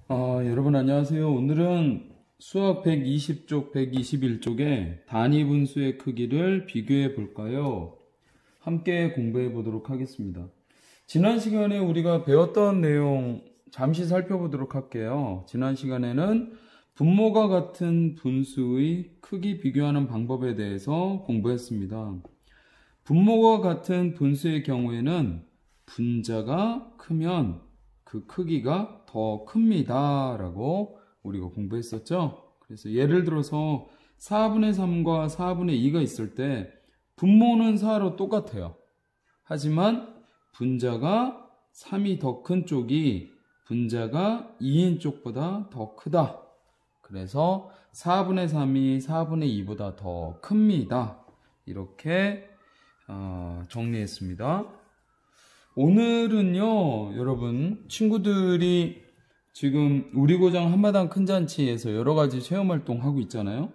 여러분 안녕하세요. 오늘은 수학 120쪽, 121쪽의 단위 분수의 크기를 비교해 볼까요? 함께 공부해 보도록 하겠습니다. 지난 시간에 우리가 배웠던 내용 잠시 살펴보도록 할게요. 지난 시간에는 분모가 같은 분수의 크기 비교하는 방법에 대해서 공부했습니다. 분모가 같은 분수의 경우에는 분자가 크면 그 크기가 더 큽니다 라고 우리가 공부했었죠. 그래서 예를 들어서 4분의 3과 4분의 2가 있을 때 분모는 4로 똑같아요. 하지만 분자가 3이 더 큰 쪽이 분자가 2인 쪽보다 더 크다. 그래서 4분의 3이 4분의 2보다 더 큽니다. 이렇게 정리했습니다. 오늘은요, 여러분, 친구들이 지금 우리 고장 한마당 큰 잔치에서 여러 가지 체험 활동 하고 있잖아요.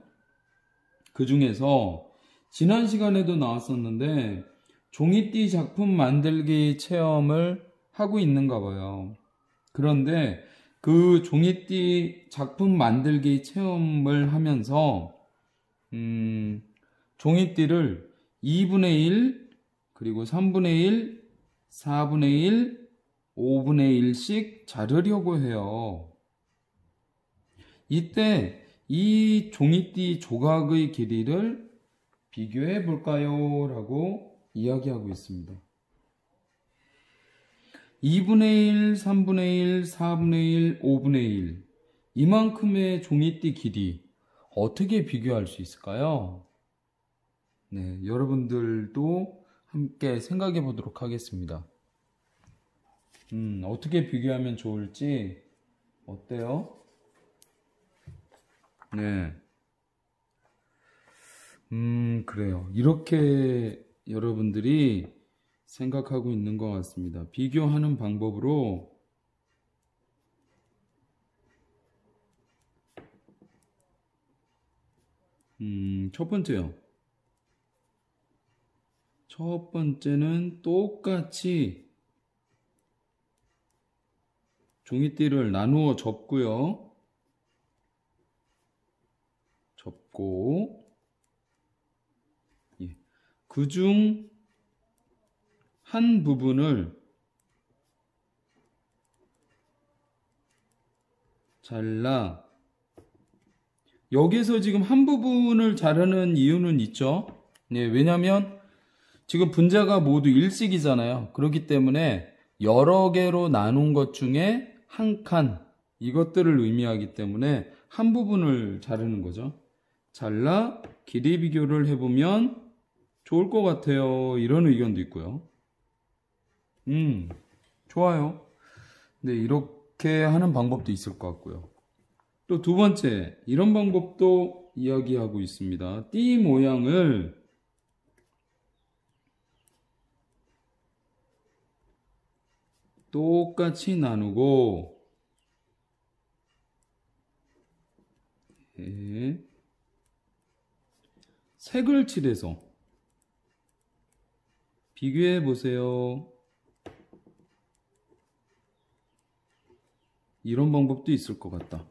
그 중에서 지난 시간에도 나왔었는데 종이띠 작품 만들기 체험을 하고 있는가 봐요. 그런데 그 종이띠 작품 만들기 체험을 하면서 종이띠를 2분의 1, 그리고 3분의 1, 4분의 1, 5분의 1씩 자르려고 해요. 이때 이 종이띠 조각의 길이를 비교해 볼까요? 라고 이야기하고 있습니다. 2분의 1, 3분의 1, 4분의 1, 5분의 1 이만큼의 종이띠 길이 어떻게 비교할 수 있을까요? 네, 여러분들도 함께 생각해 보도록 하겠습니다. 어떻게 비교하면 좋을지 어때요? 네. 그래요. 이렇게 여러분들이 생각하고 있는 것 같습니다. 비교하는 방법으로 첫 번째요. 첫 번째는 똑같이 종이띠를 나누어 접고요. 접고 그중 한 부분을 잘라 여기서 지금 한 부분을 자르는 이유는 있죠. 네, 왜냐면 지금 분자가 모두 일식이잖아요. 그렇기 때문에 여러 개로 나눈 것 중에 한 칸, 이것들을 의미하기 때문에 한 부분을 자르는 거죠. 잘라 길이 비교를 해보면 좋을 것 같아요. 이런 의견도 있고요. 좋아요. 네, 이렇게 하는 방법도 있을 것 같고요. 또 두 번째, 이런 방법도 이야기하고 있습니다. 띠 모양을 똑같이 나누고 색을 칠해서 비교해 보세요. 이런 방법도 있을 것 같다.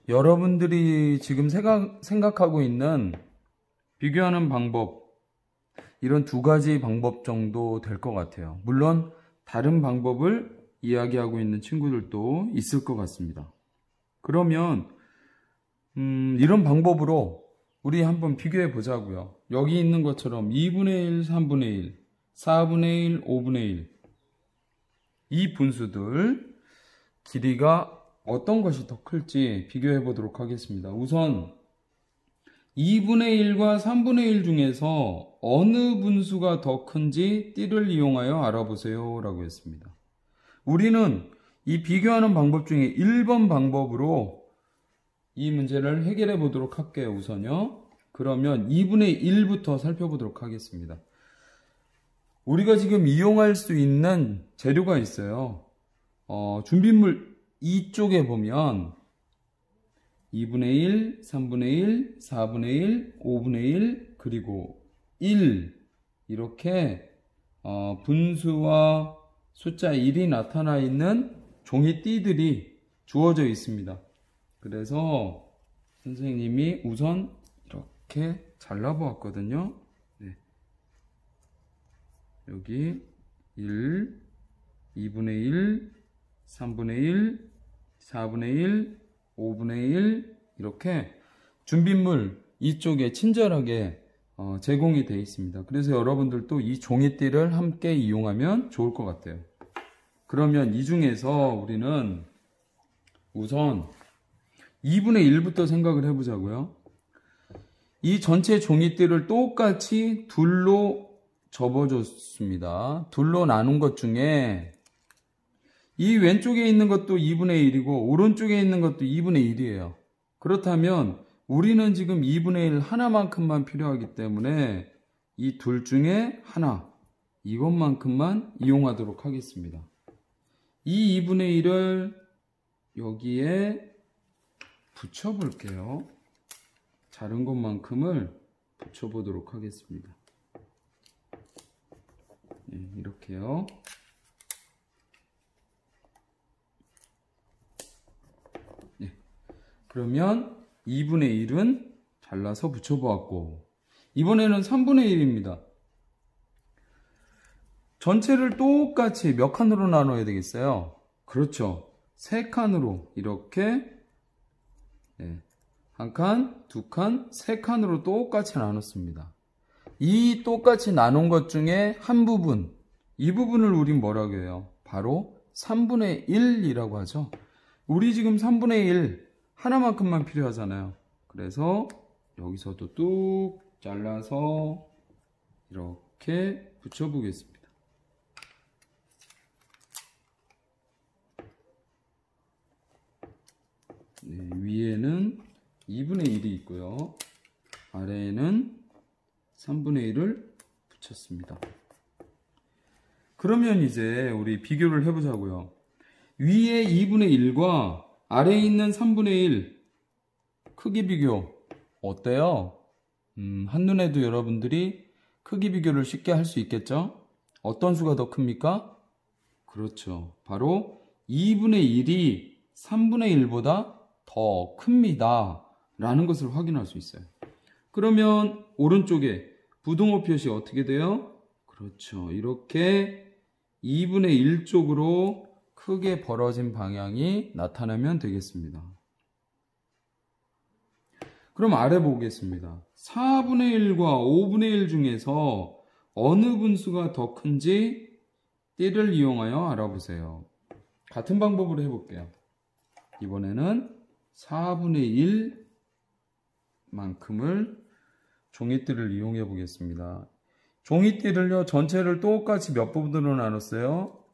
여러분들이 지금 생각하고 있는 비교하는 방법, 이런 두 가지 방법 정도 될 것 같아요. 물론 다른 방법을 이야기하고 있는 친구들도 있을 것 같습니다. 그러면 이런 방법으로 우리 한번 비교해 보자고요. 여기 있는 것처럼 2분의 1, 3분의 1, 4분의 1, 5분의 1 이 분수들 길이가 어떤 것이 더 클지 비교해 보도록 하겠습니다. 우선 2분의 1과 3분의 1 중에서 어느 분수가 더 큰지 띠를 이용하여 알아보세요 라고 했습니다. 우리는 이 비교하는 방법 중에 1번 방법으로 이 문제를 해결해 보도록 할게요. 우선요. 그러면 2분의 1부터 살펴보도록 하겠습니다. 우리가 지금 이용할 수 있는 재료가 있어요. 준비물 이쪽에 보면 2분의 1, 3분의 1, 4분의 1, 5분의 1, 그리고 1 이렇게 분수와 숫자 1이 나타나 있는 종이띠들이 주어져 있습니다. 그래서 선생님이 우선 이렇게 잘라보았거든요. 네. 여기 1, 2분의 1, 3분의 1, 4분의 1, 5분의 1 이렇게 준빗물 이쪽에 친절하게 제공이 되어 있습니다. 그래서 여러분들도 이 종이띠를 함께 이용하면 좋을 것 같아요. 그러면 이 중에서 우리는 우선 2분의 1부터 생각을 해보자고요. 이 전체 종이띠를 똑같이 둘로 접어줬습니다. 둘로 나눈 것 중에 이 왼쪽에 있는 것도 2분의 1이고 오른쪽에 있는 것도 2분의 1이에요. 그렇다면 우리는 지금 2분의 1 하나만큼만 필요하기 때문에 이 둘 중에 하나, 이것만큼만 이용하도록 하겠습니다. 이 2분의 1을 여기에 붙여볼게요. 자른 것만큼을 붙여보도록 하겠습니다. 네, 이렇게요. 네, 그러면 2분의 1은 잘라서 붙여보았고 이번에는 3분의 1입니다. 전체를 똑같이 몇 칸으로 나눠야 되겠어요? 그렇죠. 3칸으로 이렇게 네, 1칸, 2칸, 3칸으로 똑같이 나눴습니다. 이 똑같이 나눈 것 중에 한 부분, 이 부분을 우린 뭐라고 해요? 바로 3분의 1이라고 하죠. 우리 지금 3분의 1 하나만큼만 필요하잖아요. 그래서 여기서도 뚝 잘라서 이렇게 붙여보겠습니다. 네, 위에는 2분의 1이 있고요. 아래에는 3분의 1을 붙였습니다. 그러면 이제 우리 비교를 해보자고요. 위에 2분의 1과 아래에 있는 3분의 1 크기 비교 어때요? 한눈에도 여러분들이 크기 비교를 쉽게 할 수 있겠죠? 어떤 수가 더 큽니까? 그렇죠. 바로 2분의 1이 3분의 1보다 더 큽니다. 라는 것을 확인할 수 있어요. 그러면 오른쪽에 부등호 표시 어떻게 돼요? 그렇죠. 이렇게 2분의 1 쪽으로 크게 벌어진 방향이 나타나면 되겠습니다. 그럼 아래 보겠습니다. 4분의 1과 5분의 1 중에서 어느 분수가 더 큰지 띠를 이용하여 알아보세요. 같은 방법으로 해볼게요. 이번에는 4분의 1만큼을 종이띠를 이용해 보겠습니다. 종이띠를요, 전체를 똑같이 몇 부분으로 나눴어요?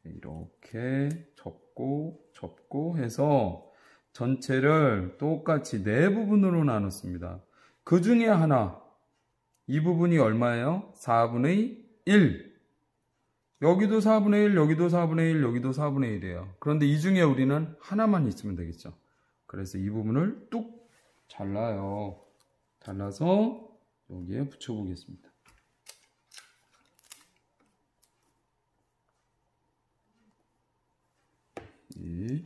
이렇게 접고 해서 전체를 똑같이 4부분으로 나눴습니다. 그 중에 하나, 이 부분이 얼마예요? 4분의 1. 여기도 4분의 1, 여기도 4분의 1, 여기도 4분의 1이에요. 그런데 이 중에 우리는 하나만 있으면 되겠죠. 그래서 이 부분을 뚝 잘라요. 잘라서 여기에 붙여보겠습니다. 네.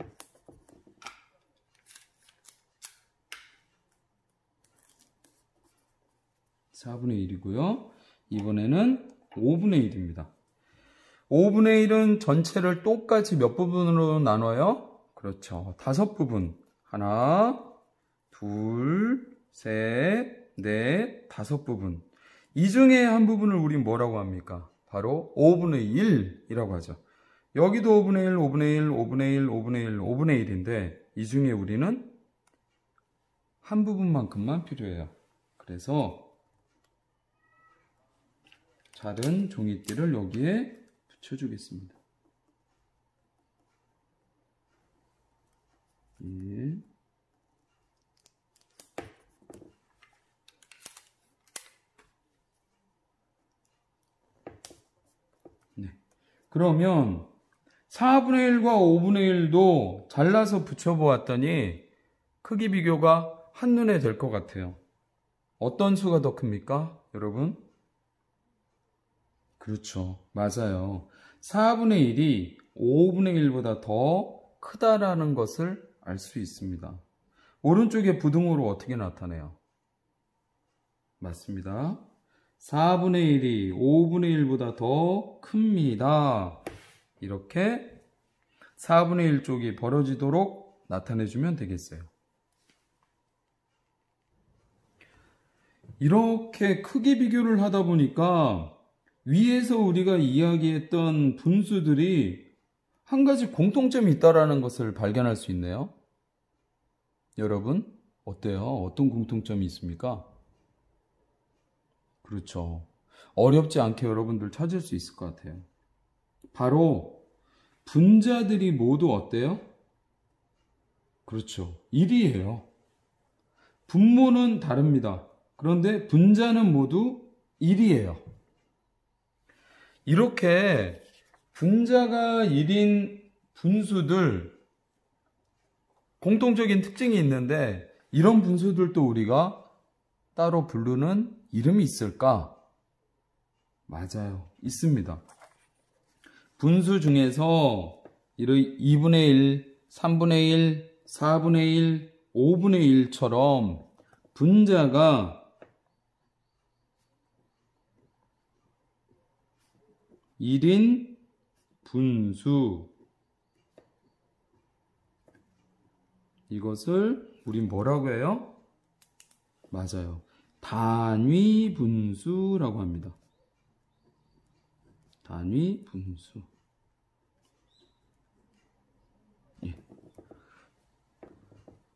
(4분의 1이고요) 이번에는 5분의 1입니다. 5분의 1은 전체를 똑같이 몇 부분으로 나눠요? 그렇죠. 5부분. 하나, 둘, 셋, 넷, 5부분. 이 중에 한 부분을 우린 뭐라고 합니까? 바로 5분의 1이라고 하죠. 여기도 5분의 1, 5분의 1, 5분의 1, 5분의 1, 5분의 1인데 이 중에 우리는 한 부분만큼만 필요해요. 그래서 자른 종이띠를 여기에 붙여주겠습니다. 예. 네. 그러면 4분의 1과 5분의 1도 잘라서 붙여보았더니 크기 비교가 한눈에 될 것 같아요. 어떤 수가 더 큽니까, 여러분? 그렇죠. 맞아요. 4분의 1이 5분의 1보다 더 크다라는 것을 알 수 있습니다. 오른쪽에 부등호로 어떻게 나타내요? 맞습니다. 4분의 1이 5분의 1보다 더 큽니다. 이렇게 4분의 1 쪽이 벌어지도록 나타내주면 되겠어요. 이렇게 크기 비교를 하다 보니까 위에서 우리가 이야기했던 분수들이 한 가지 공통점이 있다는 것을 발견할 수 있네요. 여러분, 어때요? 어떤 공통점이 있습니까? 그렇죠. 어렵지 않게 여러분들 찾을 수 있을 것 같아요. 바로 분자들이 모두 어때요? 그렇죠. 1이에요. 분모는 다릅니다. 그런데 분자는 모두 1이에요. 이렇게 분자가 1인 분수들 공통적인 특징이 있는데 이런 분수들도 우리가 따로 부르는 이름이 있을까? 맞아요. 있습니다. 분수 중에서 2분의 1, 3분의 1, 4분의 1, 5분의 1처럼 분자가 1인 분수, 이것을 우린 뭐라고 해요? 맞아요. 단위 분수라고 합니다. 단위 분수. 예.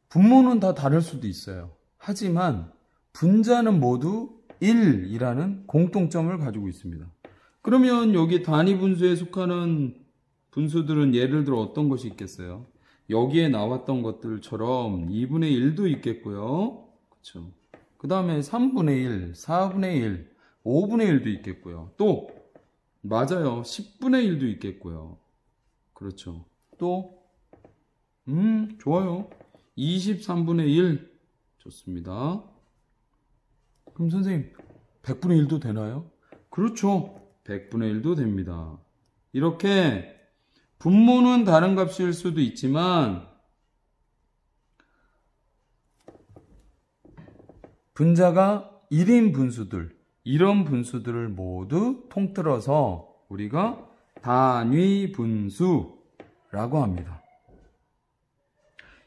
분모는 다 다를 수도 있어요. 하지만 분자는 모두 1이라는 공통점을 가지고 있습니다. 그러면 여기 단위 분수에 속하는 분수들은 예를 들어 어떤 것이 있겠어요? 여기에 나왔던 것들처럼 2분의 1도 있겠고요. 그렇죠. 그 다음에 3분의 1, 4분의 1, 5분의 1도 있겠고요. 또 맞아요. 10분의 1도 있겠고요. 그렇죠. 또 좋아요. 23분의 1 좋습니다. 그럼 선생님 100분의 1도 되나요? 그렇죠. 100분의 1도 됩니다. 이렇게 분모는 다른 값일 수도 있지만 분자가 1인 분수들, 이런 분수들을 모두 통틀어서 우리가 단위 분수라고 합니다.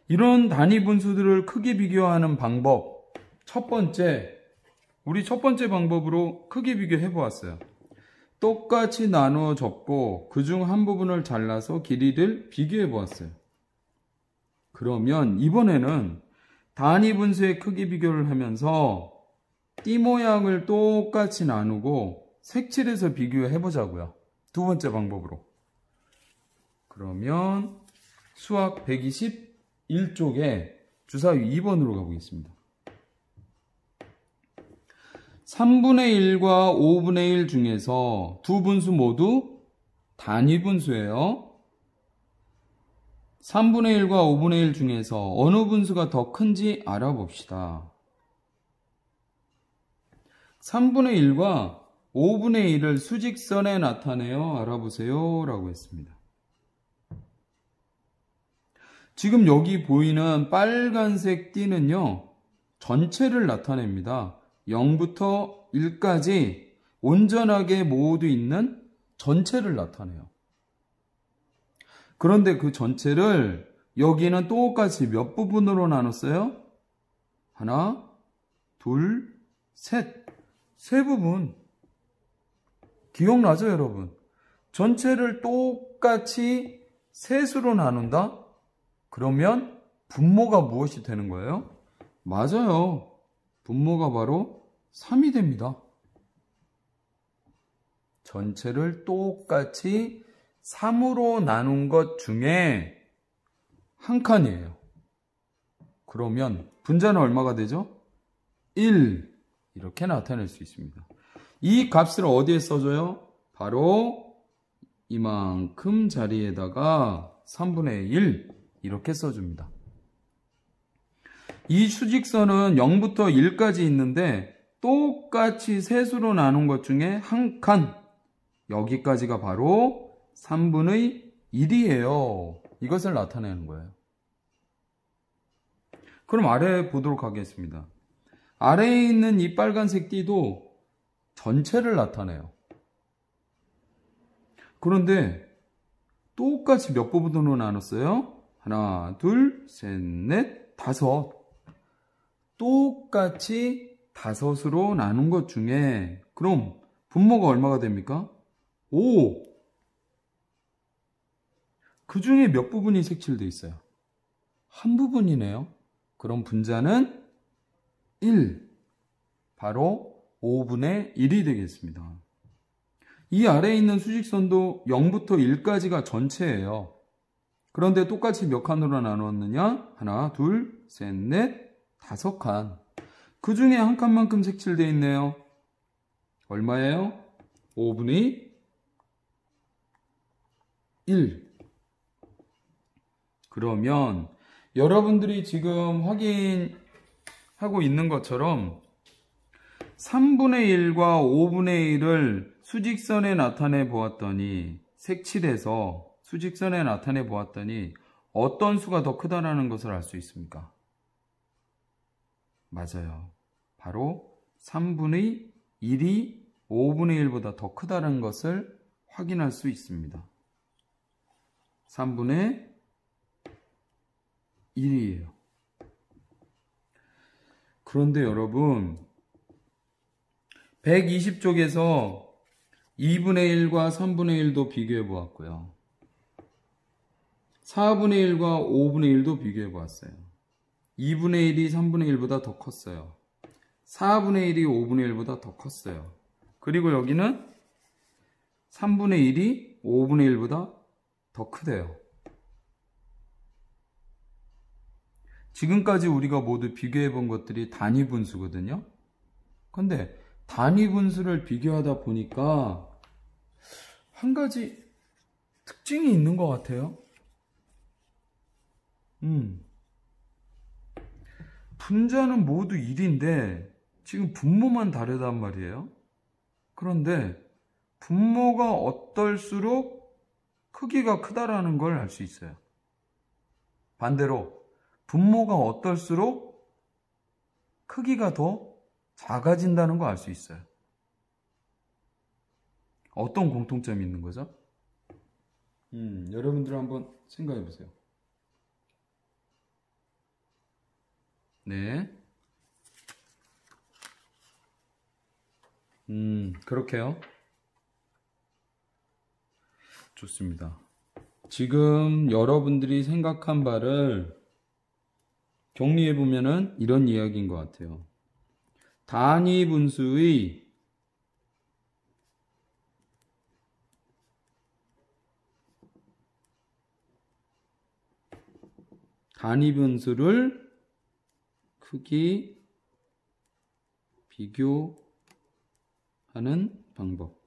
이런 단위 분수들을 크기 비교하는 방법, 우리 첫 번째 방법으로 크기 비교해 보았어요. 똑같이 나누어 적고 그중 한 부분을 잘라서 길이를 비교해 보았어요. 그러면 이번에는 단위 분수의 크기 비교를 하면서 띠 모양을 똑같이 나누고 색칠해서 비교해 보자고요. 두 번째 방법으로. 그러면 수학 121쪽에 주사위 2번으로 가보겠습니다. 3분의 1과 5분의 1 중에서 두 분수 모두 단위 분수예요. 3분의 1과 5분의 1 중에서 어느 분수가 더 큰지 알아봅시다. 3분의 1과 5분의 1을 수직선에 나타내어 알아보세요 라고 했습니다. 지금 여기 보이는 빨간색 띠는요, 전체를 나타냅니다. 0부터 1까지 온전하게 모두 있는 전체를 나타내요. 그런데 그 전체를 여기는 똑같이 몇 부분으로 나눴어요? 하나, 둘, 셋. 세 부분. 기억나죠, 여러분? 전체를 똑같이 셋으로 나눈다? 그러면 분모가 무엇이 되는 거예요? 맞아요. 분모가 바로 3이 됩니다. 전체를 똑같이 3으로 나눈 것 중에 한 칸이에요. 그러면 분자는 얼마가 되죠? 1 이렇게 나타낼 수 있습니다. 이 값을 어디에 써줘요? 바로 이만큼 자리에다가 3분의 1 이렇게 써줍니다. 이 수직선은 0부터 1까지 있는데 똑같이 셋으로 나눈 것 중에 한 칸, 여기까지가 바로 3분의 1이에요. 이것을 나타내는 거예요. 그럼 아래 보도록 하겠습니다. 아래에 있는 이 빨간색 띠도 전체를 나타내요. 그런데 똑같이 몇 부분으로 나눴어요? 하나, 둘, 셋, 넷, 다섯. 똑같이 다섯으로 나눈 것 중에 그럼 분모가 얼마가 됩니까? 5. 그 중에 몇 부분이 색칠되어 있어요? 한 부분이네요. 그럼 분자는 1. 바로 5분의 1이 되겠습니다. 이 아래에 있는 수직선도 0부터 1까지가 전체예요. 그런데 똑같이 몇 칸으로 나누었느냐? 하나, 둘, 셋, 넷, 5칸. 그 중에 한 칸만큼 색칠되어 있네요. 얼마예요? 5분의 1. 그러면 여러분들이 지금 확인하고 있는 것처럼 3분의 1과 5분의 1을 수직선에 나타내 보았더니 색칠해서 수직선에 나타내 보았더니 어떤 수가 더 크다라는 것을 알 수 있습니까? 맞아요. 바로 3분의 1이 5분의 1보다 더 크다는 것을 확인할 수 있습니다. 3분의 1이에요. 그런데 여러분 120쪽에서 2분의 1과 3분의 1도 비교해 보았고요. 4분의 1과 5분의 1도 비교해 보았어요. 2분의 1이 3분의 1보다 더 컸어요. 4분의 1이 5분의 1보다 더 컸어요. 그리고 여기는 3분의 1이 5분의 1보다 더 크대요. 지금까지 우리가 모두 비교해 본 것들이 단위 분수거든요. 근데 단위 분수를 비교하다 보니까 한 가지 특징이 있는 것 같아요. 분자는 모두 1인데 지금 분모만 다르단 말이에요. 그런데 분모가 어떨수록 크기가 크다라는 걸 알 수 있어요. 반대로 분모가 어떨수록 크기가 더 작아진다는 거 알 수 있어요. 어떤 공통점이 있는 거죠? 여러분들 한번 생각해 보세요. 네. 그렇게요. 좋습니다. 지금 여러분들이 생각한 바를 정리해 보면은 이런 이야기인 것 같아요. 단위 분수의 단위 분수를 크기 비교하는 방법.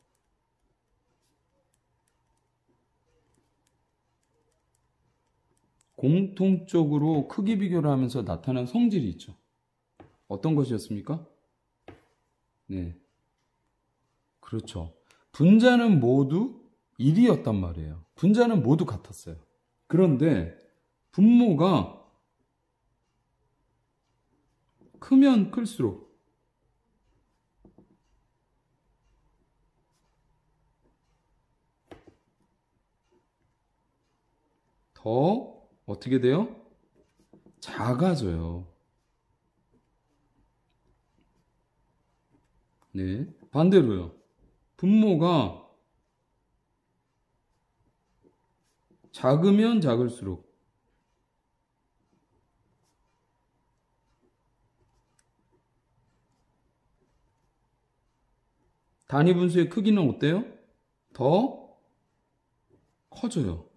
공통적으로 크기 비교를 하면서 나타난 성질이 있죠. 어떤 것이었습니까? 네. 그렇죠. 분자는 모두 1이었단 말이에요. 분자는 모두 같았어요. 그런데 분모가 크면 클수록 더 어떻게 돼요? 작아져요. 네. 반대로요. 분모가 작으면 작을수록 단위 분수의 크기는 어때요? 더 커져요.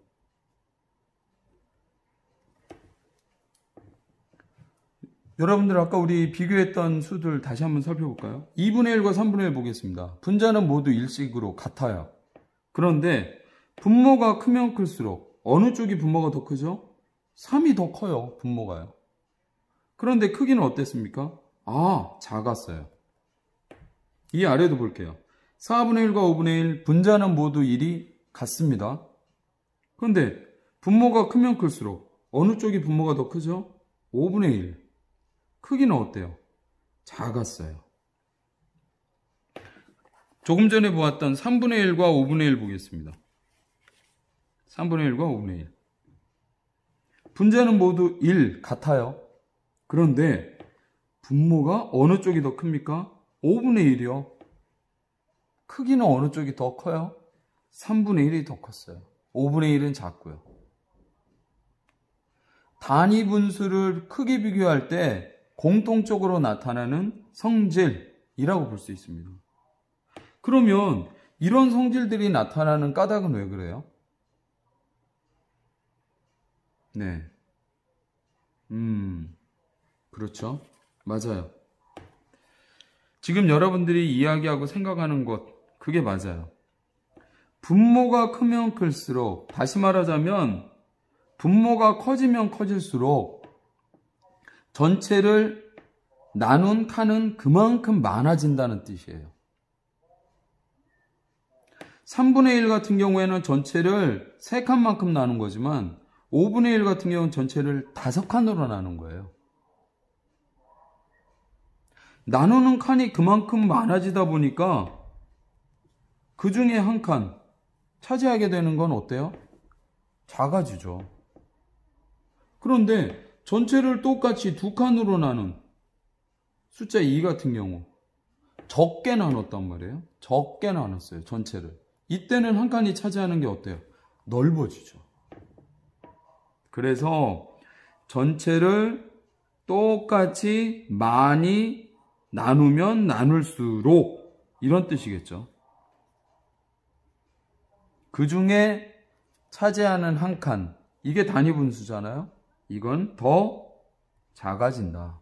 여러분들 아까 우리 비교했던 수들 다시 한번 살펴볼까요? 2분의 1과 3분의 1 보겠습니다. 분자는 모두 일식으로 같아요. 그런데 분모가 크면 클수록 어느 쪽이 분모가 더 크죠? 3이 더 커요. 분모가요. 그런데 크기는 어땠습니까? 작았어요. 이 아래도 볼게요. 4분의 1과 5분의 1 분자는 모두 1이 같습니다. 그런데 분모가 크면 클수록 어느 쪽이 분모가 더 크죠? 5분의 1. 크기는 어때요? 작았어요. 조금 전에 보았던 3분의 1과 5분의 1 보겠습니다. 3분의 1과 5분의 1. 분자는 모두 1 같아요. 그런데 분모가 어느 쪽이 더 큽니까? 5분의 1이요. 크기는 어느 쪽이 더 커요? 3분의 1이 더 컸어요. 5분의 1은 작고요. 단위 분수를 크게 비교할 때 공통적으로 나타나는 성질이라고 볼 수 있습니다. 그러면 이런 성질들이 나타나는 까닭은 왜 그래요? 네. 그렇죠. 맞아요. 지금 여러분들이 이야기하고 생각하는 것, 그게 맞아요. 분모가 크면 클수록, 다시 말하자면 분모가 커지면 커질수록 전체를 나눈 칸은 그만큼 많아진다는 뜻이에요. 3분의 1 같은 경우에는 전체를 3칸만큼 나눈 거지만 5분의 1 같은 경우는 전체를 5칸으로 나눈 거예요. 나누는 칸이 그만큼 많아지다 보니까 그 중에 한 칸 차지하게 되는 건 어때요? 작아지죠. 그런데 전체를 똑같이 2칸으로 나눈 숫자 2 같은 경우 적게 나눴단 말이에요. 적게 나눴어요. 전체를. 이때는 한 칸이 차지하는 게 어때요? 넓어지죠. 그래서 전체를 똑같이 많이 나누면 나눌수록 이런 뜻이겠죠. 그 중에 차지하는 한 칸, 이게 단위 분수잖아요. 이건 더 작아진다.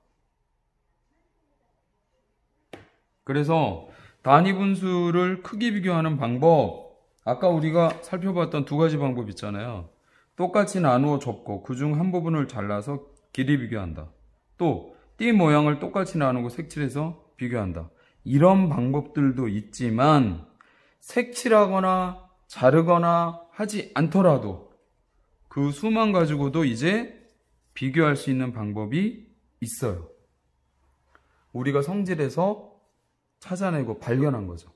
그래서 단위 분수를 크기 비교하는 방법, 아까 우리가 살펴봤던 2가지 방법 있잖아요. 똑같이 나누어 접고 그중 한 부분을 잘라서 길이 비교한다. 또 띠 모양을 똑같이 나누고 색칠해서 비교한다. 이런 방법들도 있지만 색칠하거나 자르거나 하지 않더라도 그 수만 가지고도 이제 비교할 수 있는 방법이 있어요. 우리가 성질에서 찾아내고 발견한 거죠.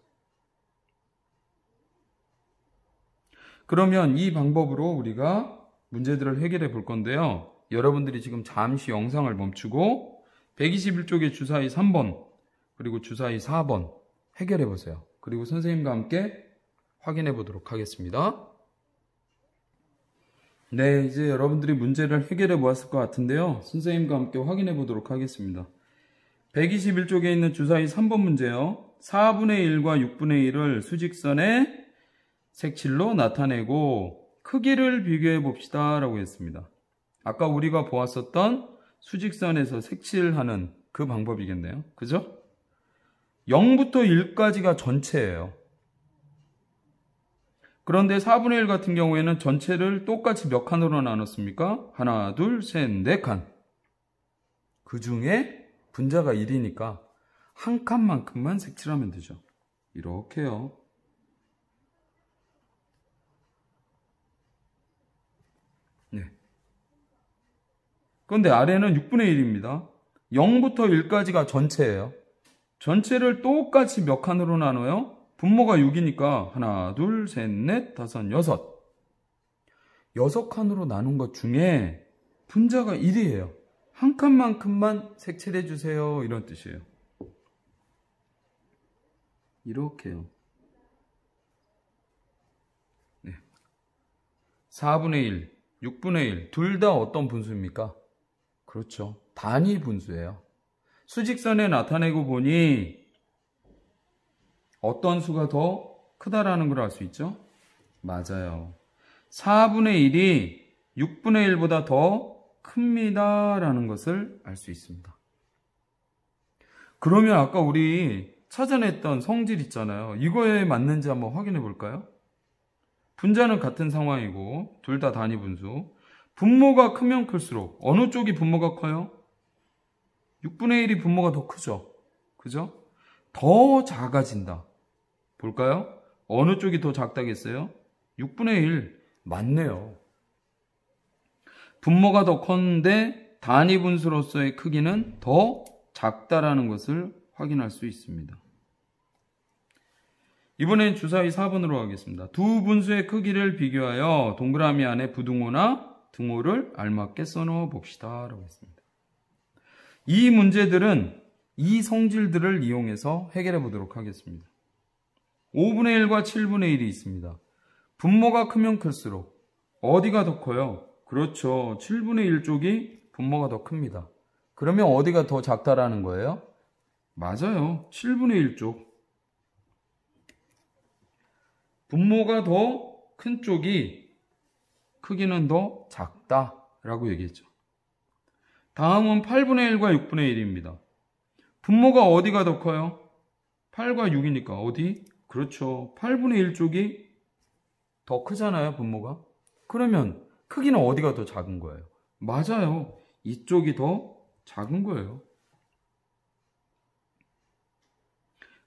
그러면 이 방법으로 우리가 문제들을 해결해 볼 건데요. 여러분들이 지금 잠시 영상을 멈추고 121쪽의 주사위 3번 그리고 주사위 4번 해결해 보세요. 그리고 선생님과 함께 확인해 보도록 하겠습니다. 네, 이제 여러분들이 문제를 해결해 보았을 것 같은데요. 선생님과 함께 확인해 보도록 하겠습니다. 121쪽에 있는 주사위 3번 문제요. 4분의 1과 6분의 1을 수직선에 색칠로 나타내고 크기를 비교해 봅시다 라고 했습니다. 아까 우리가 보았었던 수직선에서 색칠하는 그 방법이겠네요. 그죠? 0부터 1까지가 전체예요. 그런데 4분의 1 같은 경우에는 전체를 똑같이 몇 칸으로 나눴습니까? 하나, 둘, 셋, 4칸. 그 중에 분자가 1이니까 한 칸만큼만 색칠하면 되죠. 이렇게요. 네. 그런데 아래는 6분의 1입니다. 0부터 1까지가 전체예요. 전체를 똑같이 몇 칸으로 나눠요? 분모가 6이니까 하나, 둘, 셋, 넷, 다섯, 여섯. 6칸으로 나눈 것 중에 분자가 1이에요. 한 칸만큼만 색칠해 주세요. 이런 뜻이에요. 이렇게요. 네. 4분의 1, 6분의 1, 둘 다 어떤 분수입니까? 그렇죠. 단위 분수예요. 수직선에 나타내고 보니 어떤 수가 더 크다라는 걸 알 수 있죠? 맞아요. 4분의 1이 6분의 1보다 더 큽니다 라는 것을 알 수 있습니다. 그러면 아까 우리 찾아냈던 성질 있잖아요. 이거에 맞는지 한번 확인해 볼까요? 분자는 같은 상황이고 둘 다 단위 분수. 분모가 크면 클수록 어느 쪽이 분모가 커요? 6분의 1이 분모가 더 크죠? 그죠? 더 작아진다. 볼까요? 어느 쪽이 더 작다겠어요? 6분의 1. 맞네요. 분모가 더 컸는데 단위 분수로서의 크기는 더 작다라는 것을 확인할 수 있습니다. 이번엔 주사위 4번으로 하겠습니다. 두 분수의 크기를 비교하여 동그라미 안에 부등호나 등호를 알맞게 써넣어 봅시다. 라고 했습니다. 이 문제들은 이 성질들을 이용해서 해결해 보도록 하겠습니다. 5분의 1과 7분의 1이 있습니다. 분모가 크면 클수록 어디가 더 커요? 그렇죠. 7분의 1 쪽이 분모가 더 큽니다. 그러면 어디가 더 작다라는 거예요? 맞아요. 7분의 1 쪽. 분모가 더 큰 쪽이 크기는 더 작다라고 얘기했죠. 다음은 8분의 1과 6분의 1입니다. 분모가 어디가 더 커요? 8과 6이니까 어디? 그렇죠. 8분의 1 쪽이 더 크잖아요, 분모가. 그러면 크기는 어디가 더 작은 거예요? 맞아요. 이쪽이 더 작은 거예요.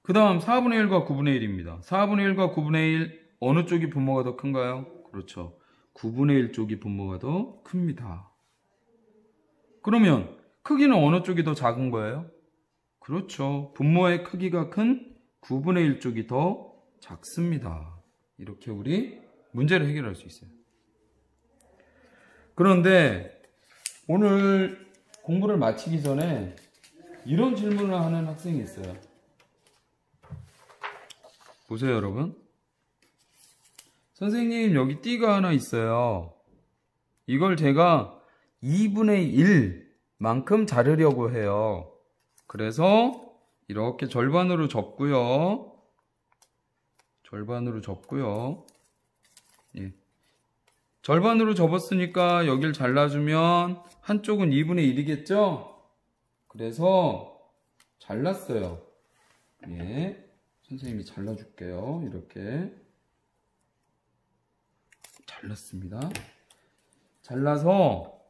그 다음 4분의 1과 9분의 1입니다. 4분의 1과 9분의 1 어느 쪽이 분모가 더 큰가요? 그렇죠. 9분의 1 쪽이 분모가 더 큽니다. 그러면 크기는 어느 쪽이 더 작은 거예요? 그렇죠. 분모의 크기가 큰 9분의 1 쪽이 더 작습니다. 이렇게 우리 문제를 해결할 수 있어요. 그런데 오늘 공부를 마치기 전에 이런 질문을 하는 학생이 있어요. 보세요, 여러분. 선생님, 여기 띠가 하나 있어요. 이걸 제가 2분의 1만큼 자르려고 해요. 그래서 이렇게 절반으로 접고요. 예. 절반으로 접었으니까 여길 잘라주면 한쪽은 2분의 1이겠죠? 그래서 잘랐어요. 예. 선생님이 잘라줄게요. 이렇게 잘랐습니다. 잘라서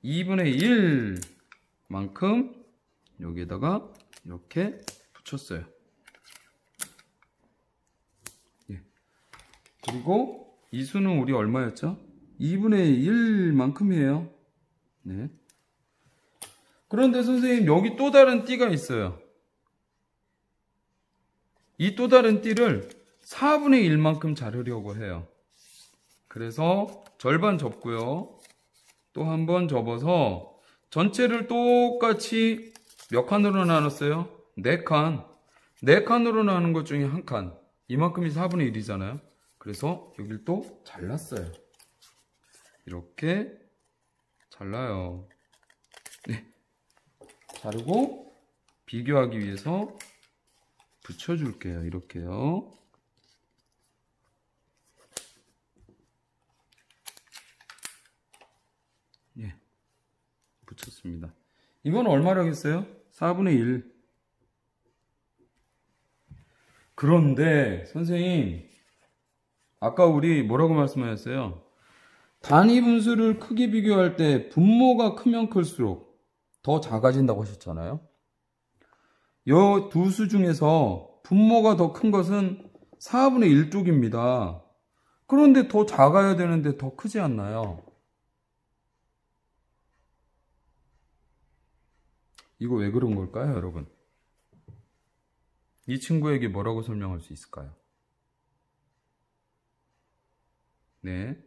2분의 1만큼 여기에다가 이렇게 붙였어요. 예. 그리고 이 수는 우리 얼마였죠? 2분의 1만큼이에요. 네. 그런데 선생님, 여기 또 다른 띠가 있어요. 이 또 다른 띠를 4분의 1만큼 자르려고 해요. 그래서 절반 접고요. 또 한 번 접어서 전체를 똑같이 몇 칸으로 나눴어요? 4칸. 4칸으로 나눈 것 중에 한 칸. 이만큼이 4분의 1이잖아요. 그래서 여길 또 잘랐어요. 이렇게 잘라요. 네. 자르고 비교하기 위해서 붙여줄게요. 이렇게요. 예. 붙였습니다. 이건 얼마라겠어요? 4분의 1. 그런데 선생님, 아까 우리 뭐라고 말씀하셨어요? 단위 분수를 크기 비교할 때 분모가 크면 클수록 더 작아진다고 하셨잖아요. 이 두 수 중에서 분모가 더 큰 것은 4분의 1 쪽입니다. 그런데 더 작아야 되는데 더 크지 않나요? 이거 왜 그런 걸까요, 여러분? 이 친구에게 뭐라고 설명할 수 있을까요? 네.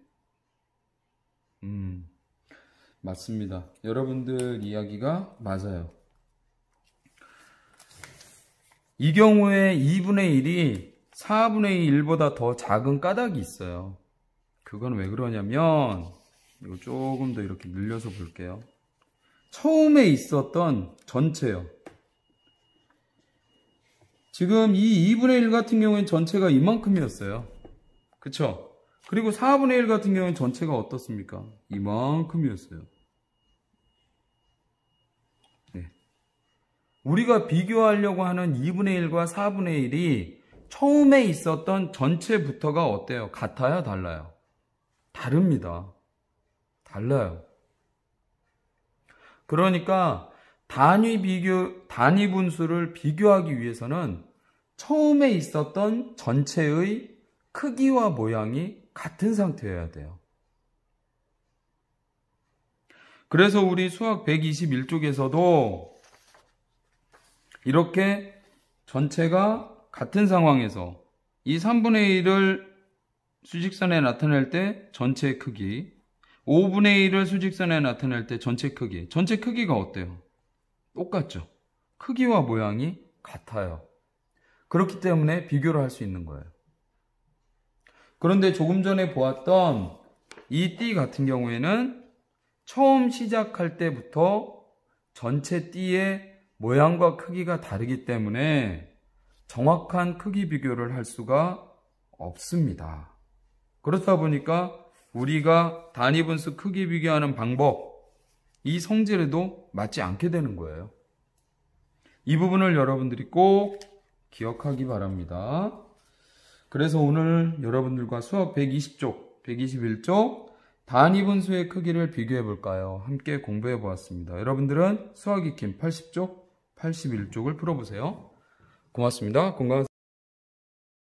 맞습니다. 여러분들 이야기가 맞아요. 이 경우에 2분의 1이 4분의 1보다 더 작은 까닭이 있어요. 그건 왜 그러냐면, 이거 조금 더 이렇게 늘려서 볼게요. 처음에 있었던 전체요. 지금 이 2분의 1 같은 경우엔 전체가 이만큼이었어요. 그쵸? 그리고 4분의 1 같은 경우엔 전체가 어떻습니까? 이만큼이었어요. 네. 우리가 비교하려고 하는 2분의 1과 4분의 1이 처음에 있었던 전체부터가 어때요? 같아요? 달라요? 다릅니다. 달라요. 그러니까 단위 분수를 비교하기 위해서는 처음에 있었던 전체의 크기와 모양이 같은 상태여야 돼요. 그래서 우리 수학 121쪽에서도 이렇게 전체가 같은 상황에서 이 3분의 1을 수직선에 나타낼 때 전체 크기, 5분의 1을 수직선에 나타낼 때 전체 크기. 전체 크기가 어때요? 똑같죠? 크기와 모양이 같아요. 그렇기 때문에 비교를 할 수 있는 거예요. 그런데 조금 전에 보았던 이 띠 같은 경우에는 처음 시작할 때부터 전체 띠의 모양과 크기가 다르기 때문에 정확한 크기 비교를 할 수가 없습니다. 그렇다 보니까 우리가 단위분수 크기 비교하는 방법, 이 성질에도 맞지 않게 되는 거예요. 이 부분을 여러분들이 꼭 기억하기 바랍니다. 그래서 오늘 여러분들과 수학 120쪽, 121쪽 단위분수의 크기를 비교해 볼까요? 함께 공부해 보았습니다. 여러분들은 수학 익힘 80쪽, 81쪽을 풀어보세요. 고맙습니다. 건강하세요.